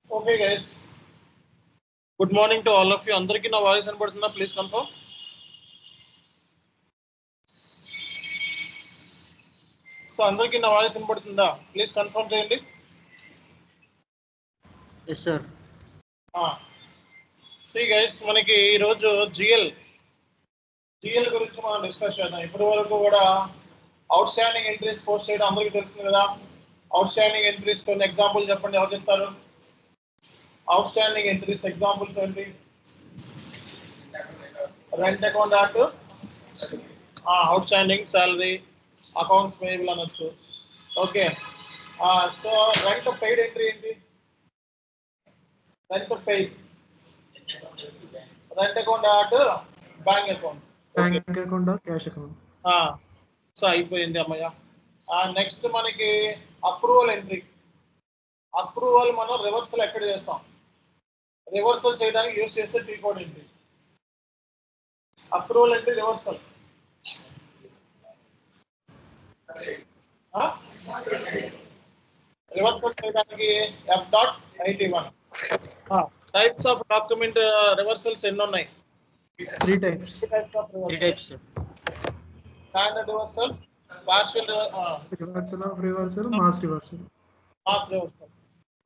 Okay, guys. Good morning to all of you. అందరికీ నా voice వినపడుతుందా? Please confirm. సో అందరికీ నా వాయిస్ వినపడుతుందా? ప్లీజ్ కన్ఫర్మ్ చేయండి. Yes, sir. సి గైస్, మనకి ఈరోజు జిఎల్ గురించి మనం డిస్కస్ చేద్దాం. ఇప్పటి వరకు కూడా అవుట్ స్టాండింగ్ ఎంట్రీస్ పోస్ట్ చేయడం అందరికీ తెలుస్తుంది కదా. అవుట్ స్టాండింగ్ ఎంట్రీస్ కొన్ని ఎగ్జాంపుల్ చెప్పండి, ఎవరు చెప్తారు? అవుట్ స్టాండింగ్ ఎంట్రీస్ ఎగ్జాంపుల్స్ ఏంటి? Rent account act, outstanding salary, accounts payable అనొచ్చు. Okay, so rent paid entry ఏంటి? Rent paid, rent account act, bank account, bank account cash account. So అయిపోయింది అమ్మయ్య. Next మనకి approval entry. Approval మనం reversal ఎక్కడ చేస్తాం? Reversal చేయడానికి use చేస్తే T code entry. Approval entry reversal. Reversal చేయడానికి F.81. Types of document reversals ఎన్ని ఉన్నాయి? 3 types. Three types, sir. Standard reversal, partial Reversal of reversal, mass reversal. Mass reversal.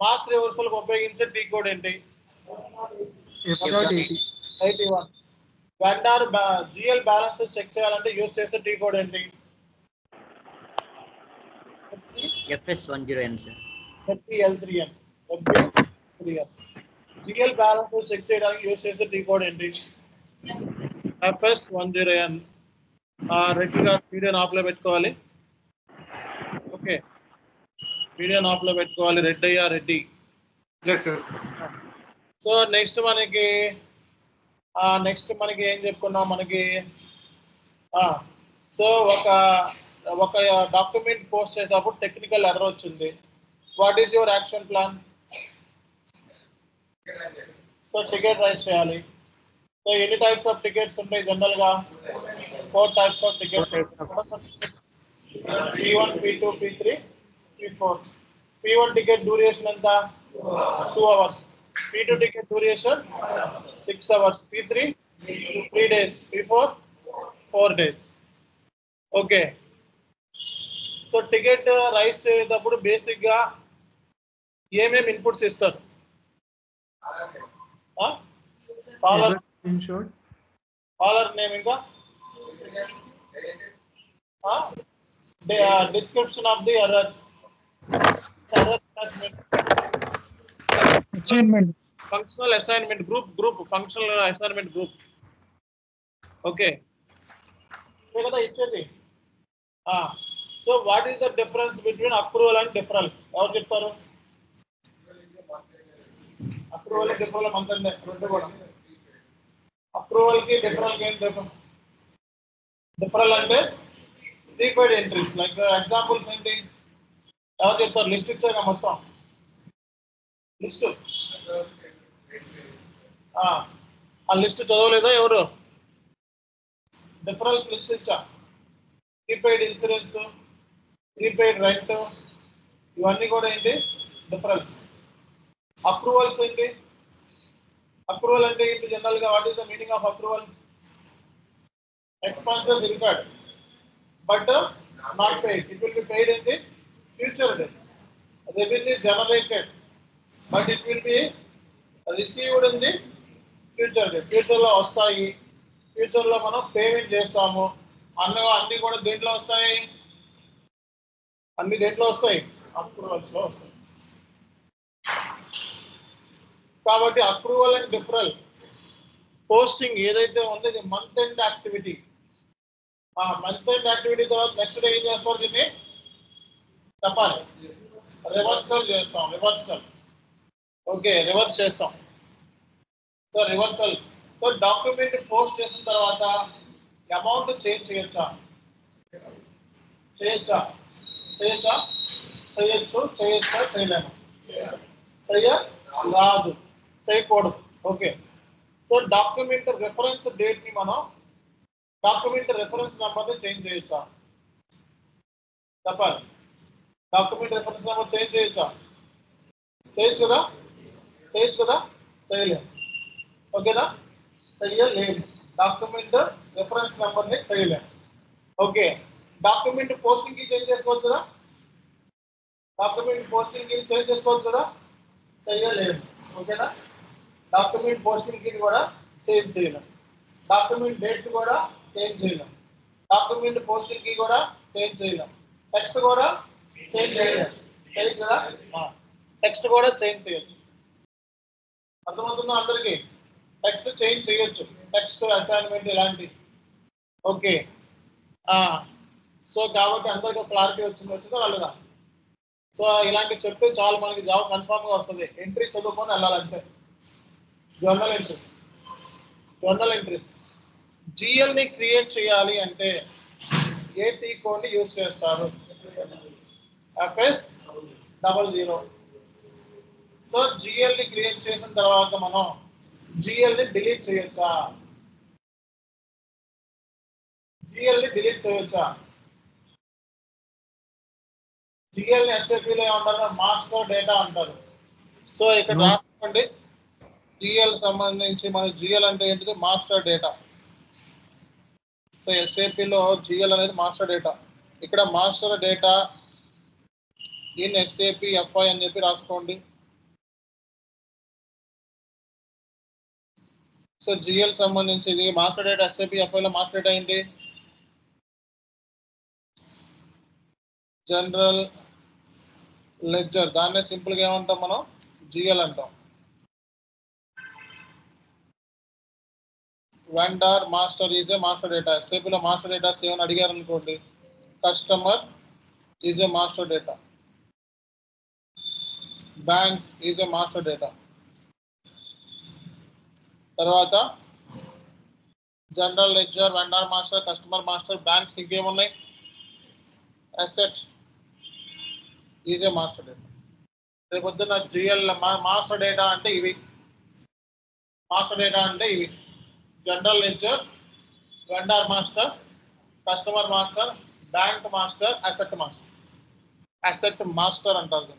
Mass reversal ఉపయోగించే T code ఏంటి? F.80. Vendor GL balances check చేయాలంటే use చేసే T code ఏంటి? FS10N, sir. FPL3N. GL balances check చేయడానికి use చేసే T code ఏంటి? FS10N. రెడ్డిగా వీడియోని ఆఫ్లో పెట్టుకోవాలి. ఓకే, వీడియోని ఆఫ్లో పెట్టుకోవాలి. రెడ్డి. సో నెక్స్ట్ మనకి ఏం చెప్పుకున్నాం? మనకి సో ఒక డాక్యుమెంట్ పోస్ట్ చేసేటప్పుడు టెక్నికల్ ఎర్రర్ వచ్చింది. What is your action plan? So ticket raise చేయాలి. సో ఎన్ని టైప్స్ ఆఫ్ టికెట్స్ ఉంటాయి జనరల్ గా? 4 types of tickets. P1, P2, P3, P4. P1 ticket duration ఎంత? 2 hours. P2 ticket duration 6 hours. P3 3 days. P4 4 days. Okay, so ticket raise చేసేటప్పుడు basic గా ఏమేమి inputs ఇస్తారు? Caller Screenshot. Name, ఇంకా description of the error Assignment. functional assignment group functional assignment group. Okay, కదా ఇచ్చేది. So what is the difference between approval and డిఫరల్? ఎవరు చెప్తారు? Approval డిఫరల్ అంతండి రెండు కూడా. అప్రూవల్ కి డిఫరల్ కి ఏం డిఫరెన్స్? డిఫరల్ అంటే ప్రీపెయిడ్ ఎంట్రీస్. లైక్ ఎగ్జాంపుల్స్ ఏంటి? ఎవరు చెప్తారు? లిస్ట్ ఇచ్చాక మొత్తం లిస్ట్. ఆ లిస్ట్ చదవలేదా ఎవరు? డిఫరల్స్ లిస్ట్ ఇచ్చా. ప్రీపెయిడ్ ఇన్సూరెన్స్, ప్రీపెయిడ్ రెంట్, ఇవన్నీ కూడా ఏంటి? డిఫరల్స్. అప్రూవల్స్ ఏంటి? అప్రూవల్ అంటే ఏంటి జనరల్ గా? What is the meaning of approval? Expenses incurred but not paid. It will be paid in the future day. Revenue is generated but it will be received in the future day. Future లో వస్తాయి. Future లో మనం payment చేస్తాము. అన్ని కూడా దేంట్లో వస్తాయి? అన్ని దేంట్లో వస్తాయి? అప్రూవల్స్ లో వస్తాయి. కాబట్టి అప్రూవల్ అండ్ డిఫరల్ పోస్టింగ్ ఏదైతే ఉందో ఇది month end activity. Month end activity తర్వాత నెక్స్ట్ డే ఏం చేస్తారు? దీన్ని చెప్పాలి. రివర్సల్ చేస్తాం. ఓకే, రివర్స్ చేస్తాం. So reversal. So document post చేసిన తర్వాత అమౌంట్ చేంజ్ చేయొచ్చు. చేయలేము. రాదు, చేయకూడదు. Okay, so document reference date ని మనం డాక్యుమెంట్ రెఫరెన్స్ నెంబర్ ని చేంజ్ చేయొచ్చా? చెప్పాలి. డాక్యుమెంట్ రెఫరెన్స్ నెంబర్ చేంజ్ చేయొచ్చు కదా. చేయొచ్చు కదా, చేయలేము. ఓకేనా, చేయలేము. డాక్యుమెంట్ రిఫరెన్స్ నెంబర్ని చేయలేము. ఓకే, డాక్యుమెంట్ పోస్టింగ్ కి చేంజ్ చేసుకోవచ్చు కదా, డాక్యుమెంట్ పోస్టింగ్ కి చేంజ్ చేసుకోవచ్చు కదా, చేయలేము. ఓకేనా, డాక్యుమెంట్ పోస్టింగ్ కి కూడా చేంజ్ చేయలేము. డాక్యుమెంట్ డేట్ కూడా చేంజ్ చేయలేము. డాక్యుమెంట్ పోస్టింగ్ కి కూడా చేంజ్ చేయలేము. టెక్స్ట్ కూడా చేంజ్ చేయలేము. చేయొచ్చు కదా, టెక్స్ట్ కూడా చేంజ్ చేయొచ్చు. అర్థమవుతుందా అందరికి? టెక్స్ట్ చేంజ్ చేయొచ్చు, టెక్స్ట్ అసైన్మెంట్ ఇలాంటి. ఓకే, సో కాబట్టి అందరికి క్లారిటీ వచ్చిందా రాలేదా? సో ఇలాంటివి చెప్తే చాలు, మనకి జాబ్ కన్ఫామ్ గా వస్తుంది. ఎంట్రీ చదువుకొని వెళ్ళాలంటే. Journal entries, journal entries GL ని క్రియేట్ చేయాలి అంటే ఏటీ కోడ్ ని యూజ్ చేస్తారు, FS00. సో జిఎల్ ని క్రియేట్ చేసిన తర్వాత మనం జిఎల్ ని డిలీట్ చేయొచ్చా? జిఎల్ ని డిలీట్ చేయొచ్చా? జిఎల్ ని ఎస్ఏపీలో ఏమంటారు? మాస్టర్ డేటా అంటారు. సో ఇక్కడ రాసుకోండి, జిఎల్ సంబంధించి మన జిఎల్ అంటే ఏంటిది? Master data. సో ఎస్ఏపీలో జిఎల్ అనేది మాస్టర్ డేటా. ఇక్కడ master data in SAP FI అని చెప్పి రాసుకోండి. సో జిఎల్ సంబంధించి ఇది మాస్టర్ డేటా. ఎస్ఏపీ ఎఫ్ఐలో మాస్టర్ డేటా ఏంటి? General ledger. దాన్నే సింపుల్ గా ఏమంటాం మనం? జిఎల్ అంటాం. Vendor master is a master data. ఎస్ఏపీలో మాస్టర్ డేటా ఏమైనా అడిగారు అనుకోండి, customer is a master data, bank is a master data. తర్వాత general ledger, vendor master, customer master, banks ఇంకేమున్నాయి? Asset is a master data. రేపు పొద్దున్న జిఎల్ మాస్టర్ డేటా అంటే ఇవి. మాస్టర్ డేటా అంటే ఇవి: general ledger, vendor master, customer master, bank master, asset master. Asset master అంటారు.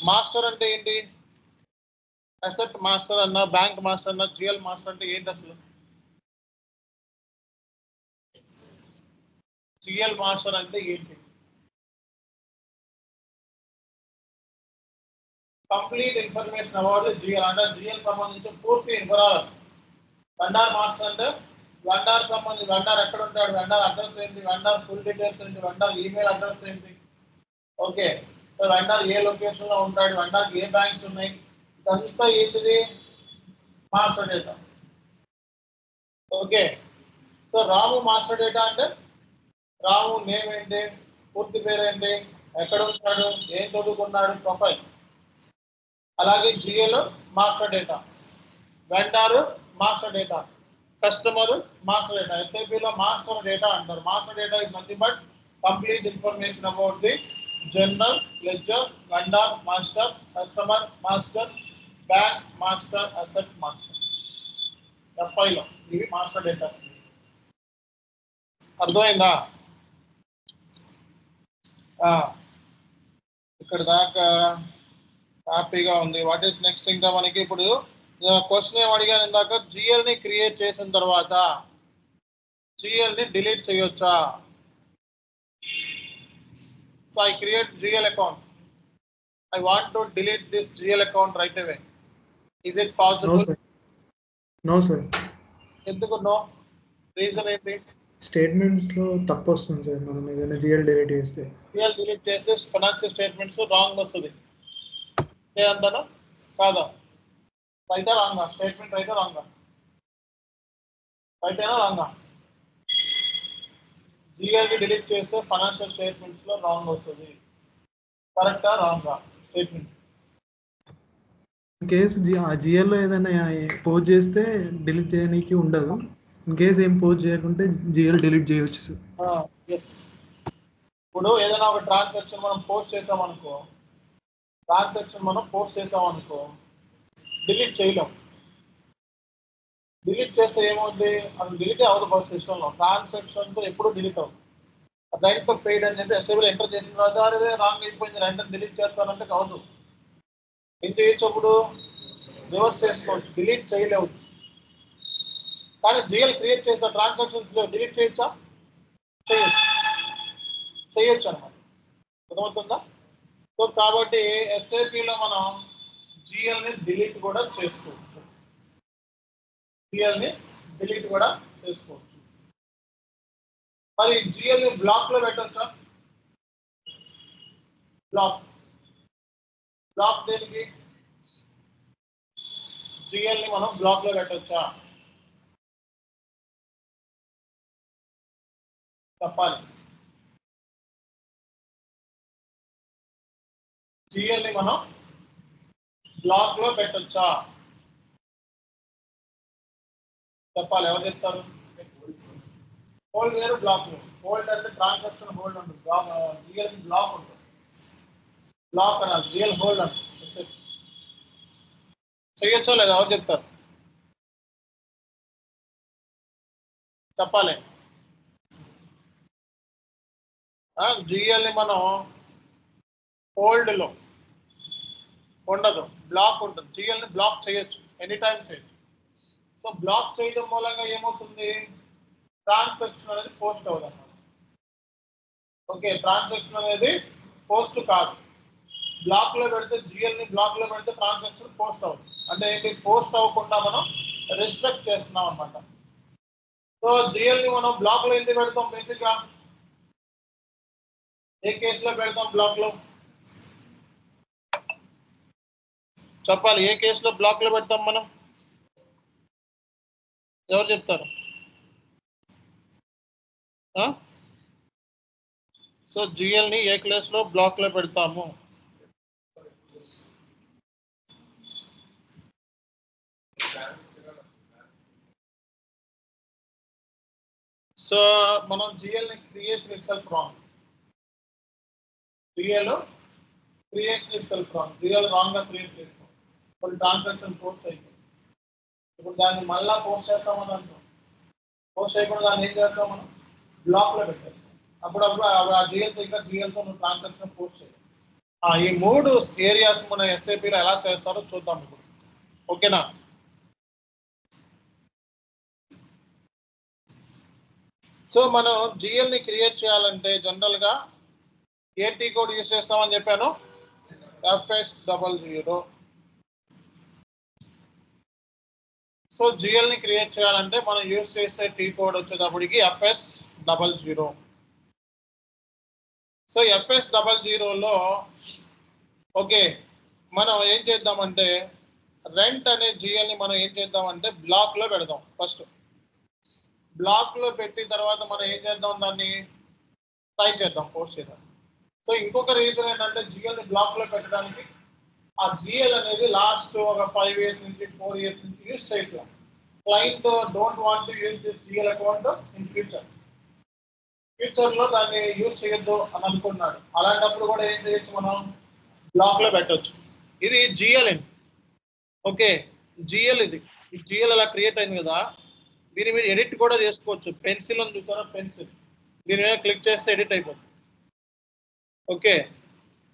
Master అంటే ఏంటి? అసెట్ మాస్టర్ అన్న, బ్యాంక్ మాస్టర్ అన్న, జిఎల్ మాస్టర్ అంటే ఏంటి అసలు? జిఎల్ మాస్టర్ అంటే ఏంటి? కంప్లీట్ ఇన్ఫర్మేషన్ అబౌట్ జిఎల్ అంటే జిఎల్ సంబంధించి పూర్తి ఇన్ఫర్మేషన్. వెండర్ మాస్టర్ అంటే వెండర్ సంబంధించి, వెండర్ ఎక్కడ ఉంటాడు, వెండర్ అడ్రస్ ఏంటి, వెండర్ ఫుల్ డీటెయిల్స్ ఏంటి, వెండర్ ఈమెయిల్ అడ్రస్ ఏంటి. ఓకే, సో వెండర్ ఏ లొకేషన్ లో ఉంటాడు, వెండర్ ఏ బ్యాంక్స్ ఉన్నాయి, ఇదంతా ఏంటిది? Master data. ఓకే, సో రాము మాస్టర్ డేటా అంటే రాము నేమ్ ఏంటి, పూర్తి పేరు ఏంటి, ఎక్కడ ఉంటాడు, ఏం చదువుకున్నాడు, ప్రొఫైల్. అలాగే GL master data, vendor master data, customer master data. ఎస్ఐపిలో మాస్టర్ డేటా అంటారు. Master data is nothing but complete information about the general ledger, vendor master, customer master, bank master, asset master. ఎఫ్ఐలో ఇవి master data. అర్థమైందా? ఇక్కడ దాకా హ్యాపీగా ఉంది. What is next? ఇంకా మనకి ఇప్పుడు క్వశ్చన్ ఏం అడిగాను ఇందాక, జిఎల్ ని క్రియేట్ చేసిన తర్వాత జిఎల్ ని డిలీట్ చేయొచ్చా? So I create GL account. I want to delete this GL account right away. Is it possible? No sir. No sir. ఎందుకు నో? రీజన్ ఏంటి? స్టేట్మెంట్స్ లో తప్పు వస్తుంది సార్, మనం ఏదైనా జిఎల్ డిలీట్ చేస్తే. జిఎల్ డిలీట్ చేస్తే ఫైనాన్షియల్ స్టేట్మెంట్స్ రాంగ్ వస్తుంది. అంటారా కాదా? రైటా రాంగా? స్టేట్మెంట్ రైటా రాంగా? రైటేనా రాంగా? జిఎల్ని డిలీట్ చేస్తే ఫైనాన్షియల్ స్టేట్మెంట్స్ లో రాంగ్ వస్తుంది. కరెక్టా రాంగా స్టేట్మెంట్? ఇన్ కేసు జిఎల్లో ఏదైనా పోస్ట్ చేస్తే డిలీట్ చేయడానికి ఉండదు. ఇన్ కేసు ఏం పోస్ట్ చేయకుంటే జిఎల్ డిలీట్ చేయవచ్చు సార్. ఇప్పుడు ఏదైనా ఒక ట్రాన్సాక్షన్ మనం పోస్ట్ చేసామనుకో, డిలీట్ చేయలేం. డిలీట్ చేస్తే ఏమవుతుంది? అది డిలీట్ అవ్వదు ఫస్ట్ సిస్టంలో. ట్రాన్సాక్షన్తో ఎప్పుడు డిలీట్ అవ్వదు. రైట్ టు పెయిడ్ అని చెప్పి ఎస్ఐబీలో ఎంటర్ చేసిన తర్వాత అదే రాంగ్ అయిపోయింది, వెంటనే డిలీట్ చేస్తానంటే కావద్దు. ఏం చేయొచ్చు అప్పుడు రివర్స్ చేసుకోవచ్చు, డిలీట్ చేయలేవు. కానీ జిఎల్ క్రియేట్ చేసే ట్రాన్సాక్షన్స్ డిలీట్ చేయొచ్చా? చేయొచ్చు అనమాట. అర్థమవుతుందా? సో కాబట్టి ఎస్ఏపిలో మనం జిఎల్ని డిలీట్ కూడా చేసుకోవచ్చు. జిఎల్ని డిలీట్ కూడా చేసుకోవచ్చు. మరి జిఎల్ని బ్లాక్ లో పెట్టచ్చా? బ్లాక్ దేనికి? జిఎల్ని మనం బ్లాక్ లో పెట్టచ్చా చెప్పాలి. జిఎల్ని మనం బ్లాక్ లో పెట్టచ్చా చెప్పాలి. ఎవరు చెప్తారు? హోల్డ్ వేరు, బ్లాక్ వేరు. హోల్డ్ అంటే ట్రాన్సాక్షన్ హోల్డ్ ఉంటుంది, జిఎల్ బ్లాక్ ఉంటుంది. బ్లాక్ అనాలి, జిఎల్ హోల్డ్ అంటే. చేయొచ్చో లేదా ఎవరు చెప్తారు? చెప్పాలి. జిఎల్ని మనం హోల్డ్లో ఉండదు, బ్లాక్ ఉంటుంది. జిఎల్ని బ్లాక్ చేయొచ్చు, ఎనీ టైం చేయొచ్చు. సో బ్లాక్ చేయడం మూలంగా ఏమవుతుంది? ట్రాన్సాక్షన్ అనేది పోస్ట్ అవ్వదు అన్నమాట. ఓకే, ట్రాన్సాక్షన్ అనేది పోస్ట్ కాదు. బ్లాక్ లో పెడితే, జిఎల్ని బ్లాక్ లో పెడితే ట్రాన్సాక్షన్ పోస్ట్ అవుతుంది. అంటే ఏంటి? పోస్ట్ అవ్వకుండా మనం రిస్ట్రిక్ట్ చేస్తున్నాం అనమాట. సో జిఎల్ని మనం బ్లాక్ లో ఎందుకు పెడతాం? బేసిక్ గా ఏ కేసులో పెడతాం బ్లాక్ లో చెప్పాలి. ఏ కేసులో బ్లాక్ లో పెడతాం మనం? ఎవరు చెప్తారు? సో జిఎల్ని ఏ కేసులో బ్లాక్ లో పెడతాము? సో మనం జిఎల్ని creation itself wrong. GL creation itself wrong. GL wrong గా క్రియేట్ చేస్తాం. ఇప్పుడు ట్రాన్సాక్షన్ పోస్ట్ అయిపోయింది. ఇప్పుడు దాన్ని మళ్ళా పోస్ట్ చేస్తామని అంటాం. పోస్ట్ చేయకుండా దాన్ని ఏం చేస్తాం? మనం బ్లాక్ లో పెట్టేస్తాం. అప్పుడప్పుడు ఆ జిఎల్తో ఇంకా జిఎల్తో నువ్వు ట్రాన్సాక్షన్ పోస్ట్ చేయాలి. ఈ 3 ఏరియాస్ మన ఎస్ఏపీలో ఎలా చేస్తారో చూద్దాం ఇప్పుడు. ఓకేనా? సో మనం జిఎల్ని క్రియేట్ చేయాలంటే జనరల్ గా ఏటీ కోడ్ యూస్ చేస్తామని చెప్పాను, FS00. సో జిఎల్ని క్రియేట్ చేయాలంటే మనం యూస్ చేసే టీ కోడ్ వచ్చేటప్పటికి FS00. సో FS00లో ఓకే మనం ఏం చేద్దామంటే రెంట్ అనే జిఎల్ని మనం ఏం చేద్దామంటే బ్లాక్ లో పెడదాం. ఫస్ట్ బ్లాక్ లో పెట్టిన తర్వాత మనం ఏం చేద్దాం? దాన్ని ట్రై చేద్దాం పోస్ట్ చేద్దాం. సో ఇంకొక రీజన్ ఏంటంటే జిఎల్ని బ్లాక్ లో పెట్టడానికి ఆ జిఎల్ అనేది లాస్ట్ ఒక 5 years నుంచి 4 years నుంచి యూజ్ చేయట్లేదు. Client don't want to use this GL account in future లో దాన్ని యూజ్ చేయొద్దు అని అనుకున్నాడు. అలాంటప్పుడు కూడా ఏం చేయొచ్చు? మనం బ్లాక్ లో పెట్టొచ్చు. ఇది జిఎల్ అండి. ఓకే, జిఎల్ ఇది. ఈ జిఎల్ అలా క్రియేట్ అయింది కదా, దీని మీద ఎడిట్ కూడా చేసుకోవచ్చు. పెన్సిల్ అని చూసారా? పెన్సిల్, దీని మీద క్లిక్ చేస్తే ఎడిట్ అయిపోతుంది. ఓకే,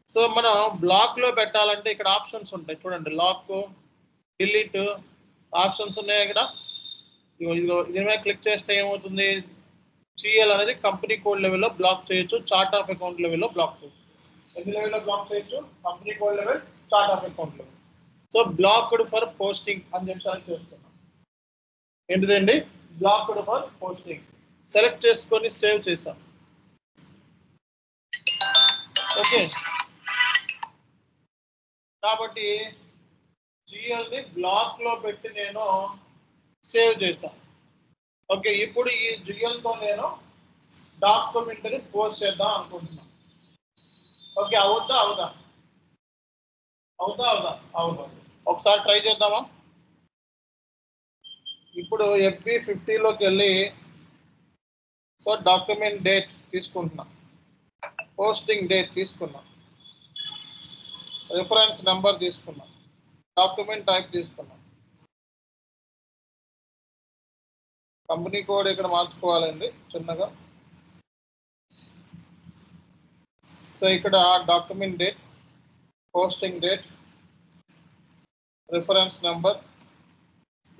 సో మనం బ్లాక్ లో పెట్టాలంటే ఇక్కడ ఆప్షన్స్ ఉంటాయి చూడండి. లాక్, డిలీట్ ఆప్షన్స్ ఉన్నాయి ఇక్కడ. ఇదిగో దీని మీద క్లిక్ చేస్తే ఏమవుతుంది? జిఎల్ అనేది కంపెనీ కోడ్ లెవెల్లో బ్లాక్ చేయొచ్చు, చార్ట్ ఆఫ్ అకౌంట్ లెవెల్లో బ్లాక్ చేయొచ్చు. ఎన్ని లెవెల్లో బ్లాక్ చేయొచ్చు? Company code level, chart of account level. So blocked for posting అని చెప్పి చేస్తున్నాం. ఏంటిదండి? బ్లాక్డ్ ఫర్ పోస్టింగ్ సెలెక్ట్ చేసుకొని సేవ్ చేసాం. ఓకే, కాబట్టి జిఎల్ని బ్లాక్ లో పెట్టి నేను సేవ్ చేశాను. ఓకే, ఇప్పుడు ఈ జిఎల్తో నేను డాక్యుమెంట్ని పోస్ట్ చేద్దాం అనుకుంటున్నాను. ఓకే, అవుద్దా? ఒకసారి ట్రై చేద్దామా? ఇప్పుడు FB50లోకి వెళ్ళి సో డాక్యుమెంట్ డేట్ తీసుకుంటున్నా, పోస్టింగ్ డేట్ తీసుకున్నా, రిఫరెన్స్ నెంబర్ తీసుకున్నా, డాక్యుమెంట్ టైప్ తీసుకున్నా, కంపెనీ కోడ్ ఇక్కడ మార్చుకోవాలండి చిన్నగా. సో ఇక్కడ document date, posting date, reference number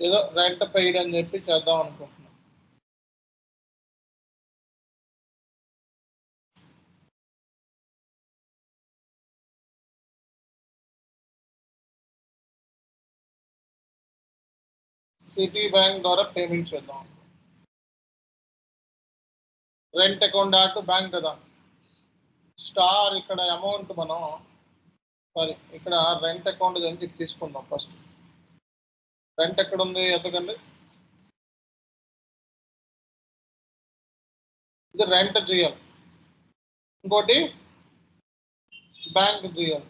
ఏదో రెంట్ పెయిడ్ అని చెప్పి చేద్దాం అనుకుంటున్నాం. సిటీ బ్యాంక్ ద్వారా పేమెంట్ చేద్దాం. రెంట్ అకౌంట్ డాట్ బ్యాంక్ కదా, స్టార్ ఇక్కడ అమౌంట్ మనం సారీ ఇక్కడ రెంట్ అకౌంట్ అని తీసుకుందాం. ఫస్ట్ రెంట్ ఎక్కడ ఉంది ఎందుకండి, ఇది రెంట్ జిఎల్, ఇంకోటి బ్యాంక్ జిఎల్.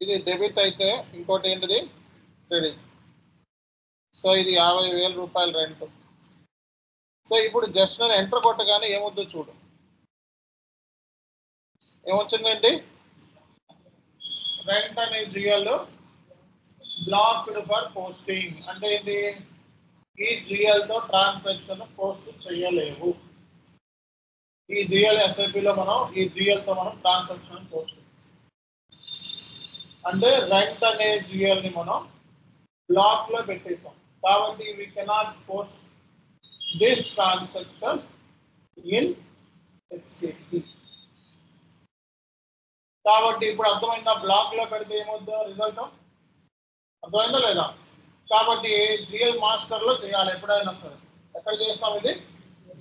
ఇది డెబిట్ అయితే ఇంకోటి ఏంటిది క్రెడిట్. సో ఇది 50,000 రూపాయలు రెంట్. సో ఇప్పుడు జస్ట్ నేను ఎంటర్ కొట్టగానే ఏమొద్దో చూడు, ఏమొచ్చిందండి, రెంట్ అనే జిఎల్ బ్లాక్డ్ ఫర్ పోస్టింగ్. అంటే ఏంటి, ఈ జిఎల్ తో ట్రాన్సాక్షన్ పోస్ట్ చేయలేవు. ఈ జిఎల్ ఎస్ఐపిలో మనం ఈ జిఎల్ తో మనం ట్రాన్సాక్షన్ పోస్ట్, అంటే రెంట్ అనే జిఎల్ ని మనం బ్లాక్ లో పెట్టేసాం. కాబట్టి we cannot post this transaction in SAP. కాబట్టి ఇప్పుడు అర్థమైందా, బ్లాక్ లో పెడితే ఏమవుతుందో రిజల్ట్ అర్థమైందా లేదా. కాబట్టి జిఎల్ మాస్టర్ లో చేయాలి ఎప్పుడైనా సరే. ఎక్కడ చేస్తాం ఇది,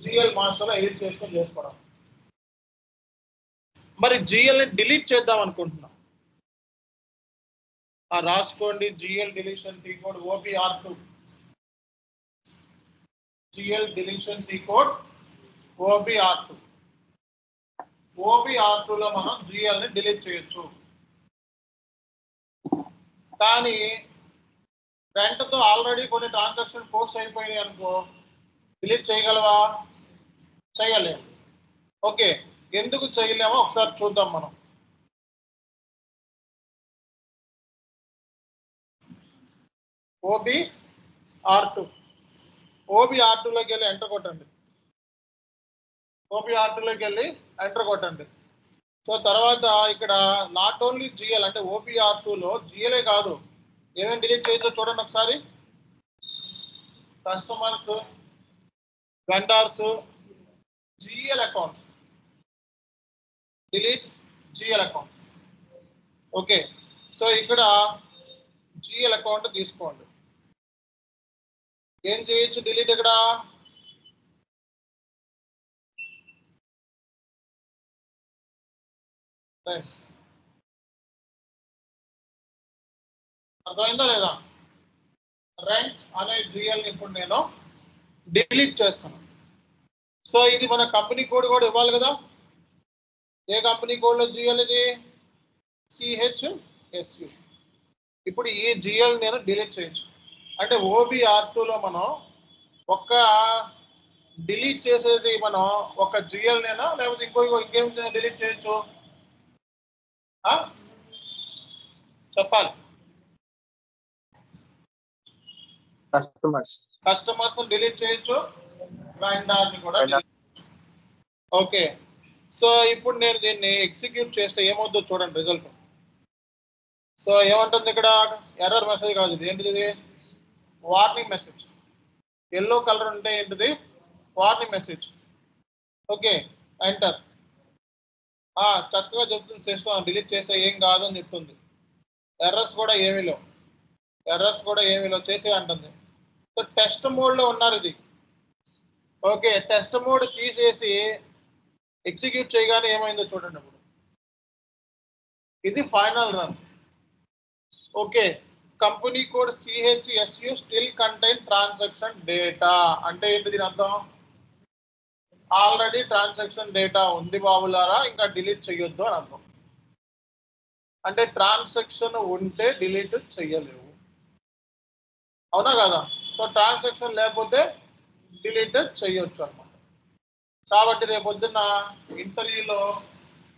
జిఎల్ మాస్టర్ లో ఎడిట్ చేసుకొని చేసుకోవడం. మరి జిఎల్ ని డిలీట్ చేద్దాం అనుకుంటున్నాం, రాసుకోండి. GL deletion T code OBR2, GL deletion T code OBR2. OBR2 లో మనం జిఎల్ ని డిలీట్ చేయొచ్చు. కానీ రెంట్ తో ఆల్రెడీ కొన్ని ట్రాన్సాక్షన్ పోస్ట్ అయిపోయినాయి అనుకో, డిలీట్ చేయగలవా, చేయలేము. ఓకే, ఎందుకు చేయలేమో ఒకసారి చూద్దాం మనం. OBR2లోకి వెళ్ళి ఎంటర్ కొట్టండి. OBR2లోకి వెళ్ళి ఎంటర్ కొట్టండి. సో తర్వాత ఇక్కడ నాట్ ఓన్లీ జిఎల్ అంటే OBR2లో జిఎల్ఏ కాదు, ఏమేమి డిలీట్ చేయొచ్చో చూడండి ఒకసారి. Customers, vendors, GL accounts, delete GL accounts. Okay, so ఇక్కడ జిఎల్ అకౌంట్ తీసుకోండి. ఏం చేయొచ్చు డిలీట్ ఇక్కడ, అర్థమైందా లేదా. రెంట్ అనే జిఎల్ ఇప్పుడు నేను డిలీట్ చేస్తాను. సో ఇది మన కంపెనీ కోడ్ కూడా ఇవ్వాలి కదా. ఏ కంపెనీ కోడ్ లో జిఎల్ ఇది, CHSU. ఇప్పుడు ఈ జిఎల్ నేను డిలీట్ చేయొచ్చు. అంటే OBR2లో మనం ఒక డిలీట్ చేసేది మనం ఒక జిఎల్ నేనా లేకపోతే ఇంకేం డిలీట్ చేయొచ్చు చెప్పాలి. కస్టమర్స్ డిలీట్ చేయొచ్చు, వెండర్ని కూడా డిలీట్ చేయొచ్చు. ఓకే, సో ఇప్పుడు నేను దీన్ని ఎగ్జిక్యూట్ చేస్తే ఏమవుతుందో చూడండి రిజల్ట్. సో ఏమంటుంది ఇక్కడ, ఎర్రర్ మెసేజ్ కాదు ఇది, ఏంటిది ఇది, వార్నింగ్ మెసేజ్. ఎల్లో కలర్ ఉంటే ఏంటిది, వార్నింగ్ మెసేజ్. Okay, enter. చక్కగా చెప్తుంది సిస్టమ్, డిలీట్ చేస్తే ఏం కాదు అని చెప్తుంది. ఎర్రర్స్ కూడా ఏమీ లేవు, చేసే అంటుంది. సో టెస్ట్ మోడ్లో ఉన్నారు ఇది. ఓకే, టెస్ట్ మోడ్ తీసేసి ఎగ్జిక్యూట్ చేయగానే ఏమైందో చూడండి. ఇప్పుడు ఇది final run. Okay, company code CHSU still contain transaction data. అంటే ఏంటి దీని అర్థం, ఆల్రెడీ ట్రాన్సాక్షన్ డేటా ఉంది బాబులారా, ఇంకా డిలీట్ చేయొద్దు అని అర్థం. అంటే ట్రాన్సాక్షన్ ఉంటే డిలీట్ చెయ్యలేవు, అవునా కదా. సో ట్రాన్సాక్షన్ లేకపోతే డిలీట్ చేయొచ్చు అన్నమాట. కాబట్టి రేపు పొద్దున్న ఇంటర్వ్యూలో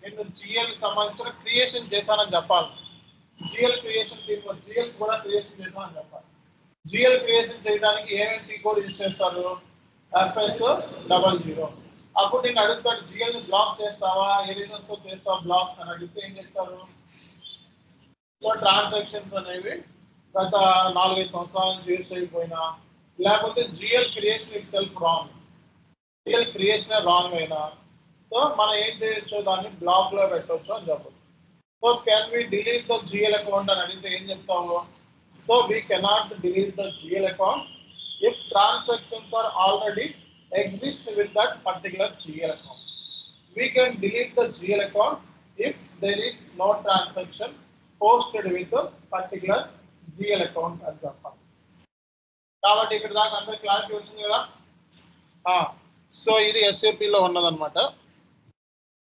నేను జిఎల్ సంబంధించిన క్రియేషన్ చేశానని చెప్పాలి. జిఎల్ క్రియేషన్ జిఎల్స్ కూడా క్రియేషన్ చేశానని చెప్పాలి. జిఎల్ క్రియేషన్ చేయడానికి ఏమేమి టీ కోడ్ యూజ్ చేస్తారు, FS00. అప్పుడు నేను అడుగుతాడు, జిఎల్ని బ్లాక్ చేస్తావా, ఏ రీజన్స్ తో చేస్తావా బ్లాక్ అని అడిగితే ఏం చేస్తారు, సో ట్రాన్సాక్షన్స్ అనేవి గత 4-5 సంవత్సరాల నుంచి యూస్ అయిపోయినా, లేకపోతే GL creation itself wrong, GL creation wrong అయినా, సో మనం ఏం చేయొచ్చు, దాన్ని బ్లాక్ లో పెట్టవచ్చు అని చెప్పచ్చు. So can we delete the GL account అని అడిగితే ఏం చెప్తాము? So we cannot delete the GL account if transactions are already exist with that particular GL account. We can delete the GL account if there is no transaction posted with the particular GL account అని చెప్పాలి. కాబట్టి ఇక్కడ దాకా అందరికి clarity వచ్చింది కదా. So ఇది SAP లో ఉన్నదన్నమాట.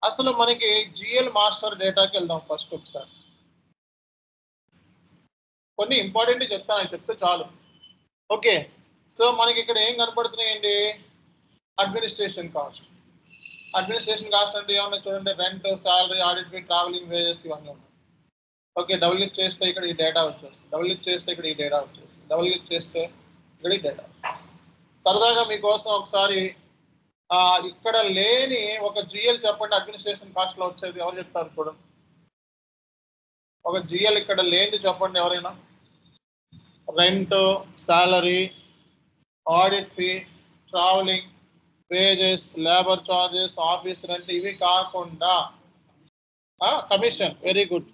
అసలు మనకి GL మాస్టర్ డేటాకి వెళ్దాం ఫస్ట్ ఒకసారి. కొన్ని ఇంపార్టెంట్ చెప్తాను, చెప్తే చాలు. ఓకే, సో మనకి ఇక్కడ ఏం కనపడుతున్నాయండి? Administration cost. అడ్మినిస్ట్రేషన్ కాస్ట్ అంటే ఏమన్నా చూడండి, rent, salary, audit fee, travelling wages ఇవన్నీ ఉన్నాయి. ఓకే, డబుల్ క్లిక్ చేస్తే ఇక్కడ ఈ డేటా వచ్చేస్తుంది, డబుల్ క్లిక్ చేస్తే ఇక్కడ ఈ డేటా వచ్చేస్తుంది, డబుల్ క్లిక్ చేస్తే ఇక్కడ ఈ డేటా. సరదాగా మీకోసం ఒకసారి ఇక్కడ లేని ఒక జిఎల్ చెప్పండి, అడ్మినిస్ట్రేషన్ కాస్ట్ లో వచ్చేది ఎవరు చెప్తారు చూడండి. ఒక జిఎల్ ఇక్కడ లేనిది చెప్పండి ఎవరైనా. Rent, salary, audit fee, travelling, wages, labour charges, office rent, ఇవి కాకుండా కమిషన్. Very good,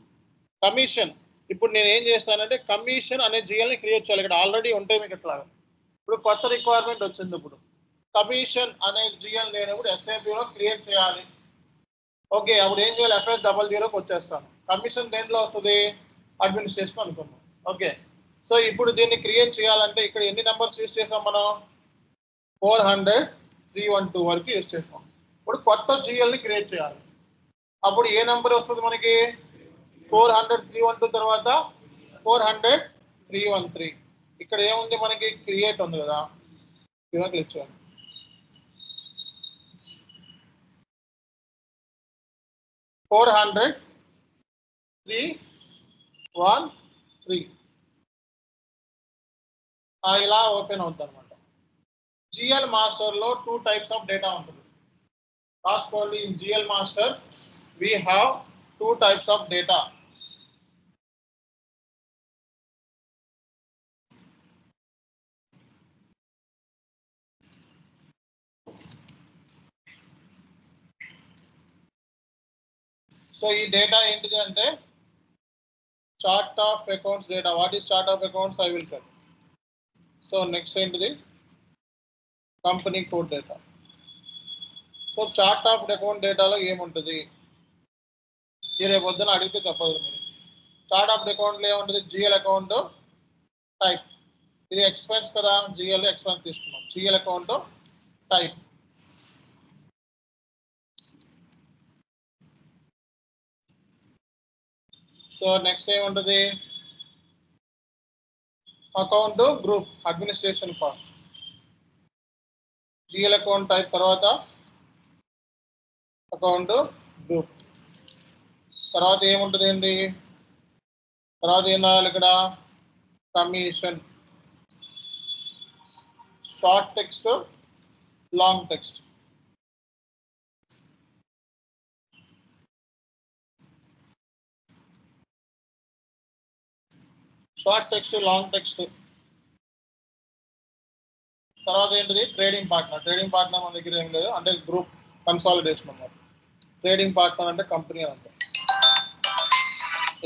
commission. ఇప్పుడు నేను ఏం చేస్తానంటే కమిషన్ అనే జిఎల్ని క్రియేట్ చేయాలి. ఇక్కడ ఆల్రెడీ ఉంటాయి మీకు ఇట్లా. ఇప్పుడు కొత్త రిక్వైర్మెంట్ వచ్చింది, ఇప్పుడు కమిషన్ అనే జిఎల్ నేను ఇప్పుడు SAPలో క్రియేట్ చేయాలి. ఓకే, అప్పుడు ఏం చేయాలి? FS00కి వచ్చేస్తాను. కమిషన్ దేంట్లో వస్తుంది? అడ్మినిస్ట్రేషన్ అనుకున్నాం. ఓకే, సో ఇప్పుడు దీన్ని క్రియేట్ చేయాలంటే ఇక్కడ ఎన్ని నెంబర్స్ యూజ్ చేసాం మనం? 400,312 వరకు యూజ్ చేసాం. ఇప్పుడు కొత్త జిఎల్ని క్రియేట్ చేయాలి. అప్పుడు ఏ నెంబర్ వస్తుంది మనకి? 400,312 తర్వాత 400,313. ఇక్కడ ఏముంది మనకి? క్రియేట్ ఉంది కదా, క్లిక్ చేయండి. ఇలా ఓపెన్ అవుతుంది అనమాట. GL మాస్టర్ లో 2 types ఆఫ్ డేటా ఉంటుంది. రాసుకోండి, in GL master we have 2 types of data. So ఈ డేటా ఏంటిది అంటే chart of accounts data. What is chart of accounts? I will tell. So next ఏంటిది? Company code data. So chart of account డేటాలో ఏముంటుంది? ఈ రేపు పొద్దున అడిగితే చెప్పదు మీరు. చార్ట్ ఆఫ్ అకౌంట్లో ఏముంటుంది? GL account type. ఇది ఎక్స్పెన్స్ కదా, GL ఎక్స్పెన్స్ తీసుకున్నాం. GL account type. So next ఏముంటుంది? Account group, administration cost. GL account type తర్వాత అకౌంట్ గ్రూప్. తర్వాత ఏముంటుంది అండి? తర్వాత ఏం రాయాలి ఇక్కడ? Commission. Short text, long text. Short text, long text. తర్వాత ఏంటిది? Trading partner. ట్రేడింగ్ పార్ట్నర్ మన దగ్గర ఏం లేదు, అంటే గ్రూప్ కన్సాలిడేషన్ అన్నమాట. ట్రేడింగ్ పార్ట్నర్ అంటే కంపెనీ అని అంటారు.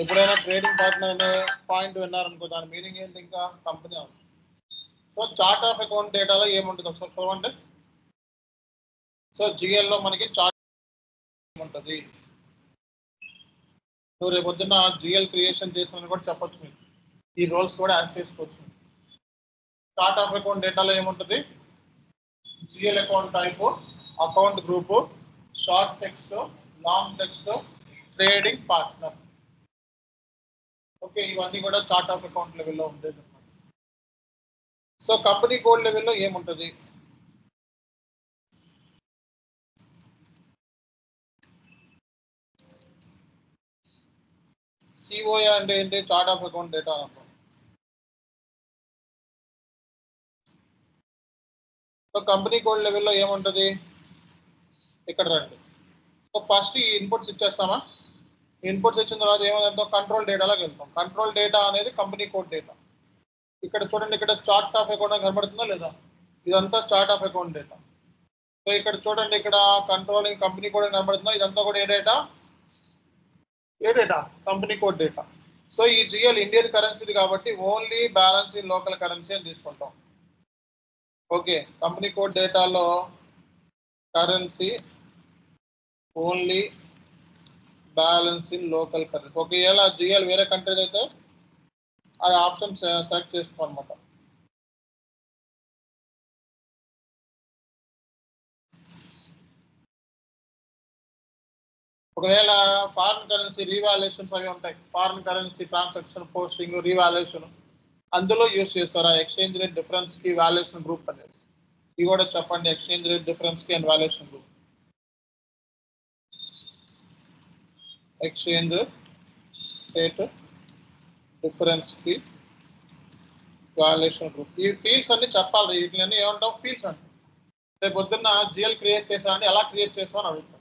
ఎప్పుడైనా ట్రేడింగ్ పార్ట్నర్ అనే పాయింట్ విన్నారనుకో, దాని మీనింగ్ ఏంటి? ఇంకా కంపెనీ అని. సో చార్ట్ ఆఫ్ అకౌంట్ డేటాలో ఏముంటుంది ఒకసారి చూడండి. సో GLలో మనకి చార్ట్ ఉంటుంది. సో రేపు పొద్దున్న GL క్రియేషన్ చేసిన కూడా చెప్పొచ్చు మీకు. ఈ రోల్స్ కూడా యాడ్ చేసుకోవచ్చు. చార్ట్ ఆఫ్ అకౌంట్ డేటాలో ఏముంటుంది? GL account type, account group, short text, long text, trading partner. Okay, ఇవన్నీ కూడా చార్ట్ ఆఫ్ అకౌంట్ లెవెల్లో ఉండేది అన్నమాట. సో కంపెనీ కోడ్ లెవెల్లో ఏముంటుంది? COA అంటే ఏంటి? చార్ట్ ఆఫ్ అకౌంట్ డేటా అనుకో. సో కంపెనీ కోడ్ లెవెల్లో ఏముంటుంది? ఇక్కడ రండి. సో ఫస్ట్ ఈ ఇన్పుట్స్ ఇచ్చేస్తామా? ఇన్పుట్స్ ఇచ్చిన తర్వాత ఏమైందో కంట్రోల్ డేటాలోకి వెళ్తాం. కంట్రోల్ డేటా అనేది కంపెనీ కోడ్ డేటా. ఇక్కడ చూడండి, ఇక్కడ చార్ట్ ఆఫ్ అకౌంట్ కనబడుతుందా లేదా? ఇదంతా chart of account data. So ఇక్కడ చూడండి, ఇక్కడ కంట్రోలింగ్ కంపెనీ కోడ్ కనబడుతుందా? ఇదంతా కూడా ఏ డేటా? Company code data. సో ఈ జిఎల్ ఇండియన్ కరెన్సీది కాబట్టి only balance in local currency అని తీసుకుంటాం. ఓకే, కంపెనీ కోడ్ డేటాలో currency only balance in local currency. ఒకవేళ జిఎల్ వేరే కంట్రీ అయితే ఆ ఆప్షన్ సెలెక్ట్ చేసుకోమన్నమాట. ఒకవేళ ఫారిన్ కరెన్సీ రీవాల్యుయేషన్స్ అవి ఉంటాయి, foreign currency transaction posting revaluation, అందులో యూస్ చేస్తారు ఆ ఎక్స్చేంజ్ రేట్ డిఫరెన్స్ కి వాల్యుయేషన్ గ్రూప్ అనేది. ఇవి కూడా చెప్పండి, ఎక్స్చేంజ్ రేట్ డిఫరెన్స్ కి and valuation group. Exchange rate difference కి వాల్యుయేషన్ గ్రూప్. ఈ ఫీల్డ్స్ అన్ని చెప్పాలి, వీటిని ఏమంటాం? ఫీల్డ్స్ అంటే. రేపు పొద్దున్న జిఎల్ క్రియేట్ చేసామని ఎలా క్రియేట్ చేసామని అడుగుతాం.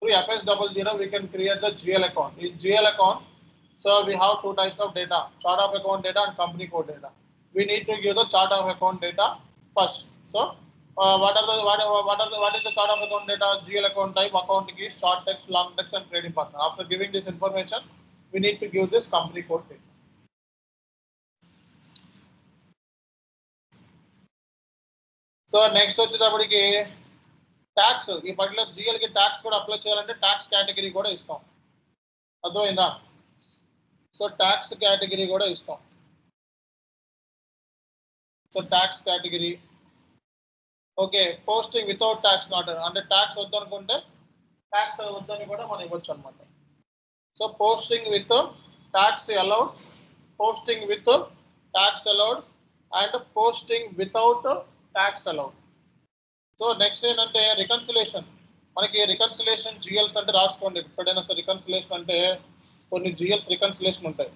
Through FS00 we can create the GL account. In GL account, so we have two types of data: chart of account data and company code data. We need to give the chart of account data first. So what is the chart of account data? GL account type, account key, short text, long text, and trading partner. After giving this information, we need to give this company code data. So next వచ్చేటప్పటికి tax. ఈ particular GL కి tax కూడా apply చేయాలంటే tax category కూడా ఇస్తాం. అర్థమైందా? So tax category కూడా ఇస్తాం. So tax category. Okay, posting without tax not, అంటే ట్యాక్స్ వద్దనుకుంటే ట్యాక్స్ వద్దని కూడా మనం ఇవ్వచ్చు అనమాట. So posting with tax allowed, posting with tax allowed and posting without tax allowed. So next ఏంటంటే రికన్సిలేషన్. మనకి రికన్సిలేషన్ జిఎల్స్ అంటే రాసుకోండి ఎప్పుడైనా సరే. రికన్సిలేషన్ అంటే కొన్ని జిఎల్స్ రికన్సిలేషన్ ఉంటాయి.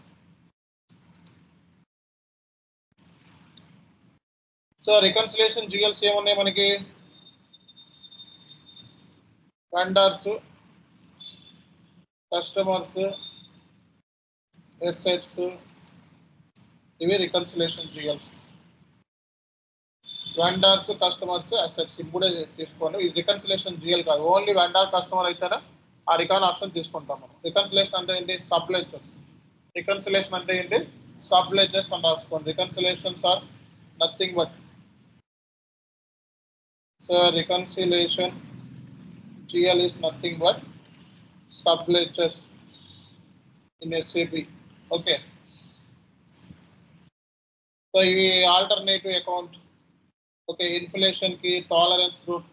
సో రికన్సిలేషన్ జిఎల్స్ ఏమున్నాయి మనకి? వెండర్స్, కస్టమర్స్, ఎసెట్స్, ఇవి reconciliation GLs. Vendors, customers, assets ఇప్పుడే తీసుకోండి. ఇది రికన్సిలేషన్ జిఎల్ కాదు, ఓన్లీ వెండర్ కస్టమర్ అయితేనే ఆ రికాన్ ఆప్షన్ తీసుకుంటాం మనం. రికన్సిలేషన్ అంటే ఏంటి? సబ్లెజర్స్. రికన్సిలేషన్ అంటే ఏంటి? సబ్లెజర్స్ అని రాసుకోండి. Reconciliations are nothing but, so reconciliation GL is nothing but subledgers in SAP. Okay, so ఇవి ఆల్టర్నేటివ్ అకౌంట్. ఓకే, ఇన్ఫ్లేషన్ కి టాలరెన్స్ గ్రూప్.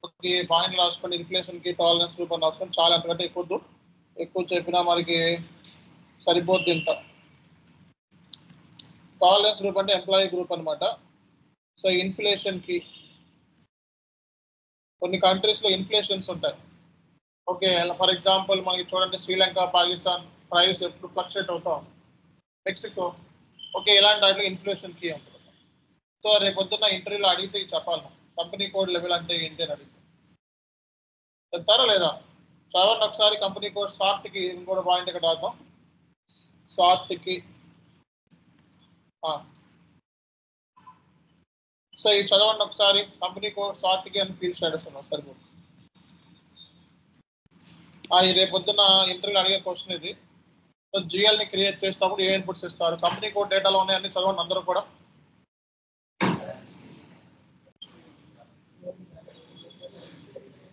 ఓకే, పాయింట్ రాసుకోండి. ఇన్ఫ్లేషన్ కి టాలరెన్స్ గ్రూప్ అని రాసుకోండి. చాలా అంతకంటే ఎక్కువ చెప్పినా మనకి సరిపోద్ది. ఇంత టాలరెన్స్ గ్రూప్ అంటే ఎంప్లాయీ గ్రూప్ అనమాట. సో ఇన్ఫ్లేషన్ కి కొన్ని కంట్రీస్ లో ఇన్ఫ్లేషన్స్ ఉంటాయి. ఓకే, ఫర్ ఎగ్జాంపుల్ మనకి చూడండి, శ్రీలంక, పాకిస్తాన్ ప్రైస్ ఎప్పుడు ఫ్లక్చుయేట్ అవుతాం, మెక్సికో. ఓకే, ఇలాంటి వాటిలో ఇన్ఫ్లేషన్ కి ఉంటుంది. సో రేపు పొద్దున్న ఇంటర్వ్యూలో అడిగితే చెప్పాలి, కంపెనీ కోడ్ లెవెల్ అంటే ఏంటి అని అడిగితే చెప్తారా లేదా? చదవండి ఒకసారి. కంపెనీ కోడ్ సాఫ్ట్ కి ఇంకోటి పాయింట్ ఇక్కడ రాద్దాం. సాఫ్ట్ కి సో ఇది చదవండి ఒకసారి. కంపెనీ కోడ్ సాఫ్ట్ కి అని ఫీల్డ్ స్టేటస్ ఉన్నాం సరిపోతుంది. ఇది రేపు పొద్దున్న ఇంటర్వ్యూలో అడిగే క్వశ్చన్ ఇది. సో జిఎల్ ని క్రియేట్ చేసేటప్పుడు ఏ ఇన్పుట్స్ ఇస్తారు? కంపెనీ కోడ్ డేటాలో ఉన్నాయని చదవండి అందరూ కూడా.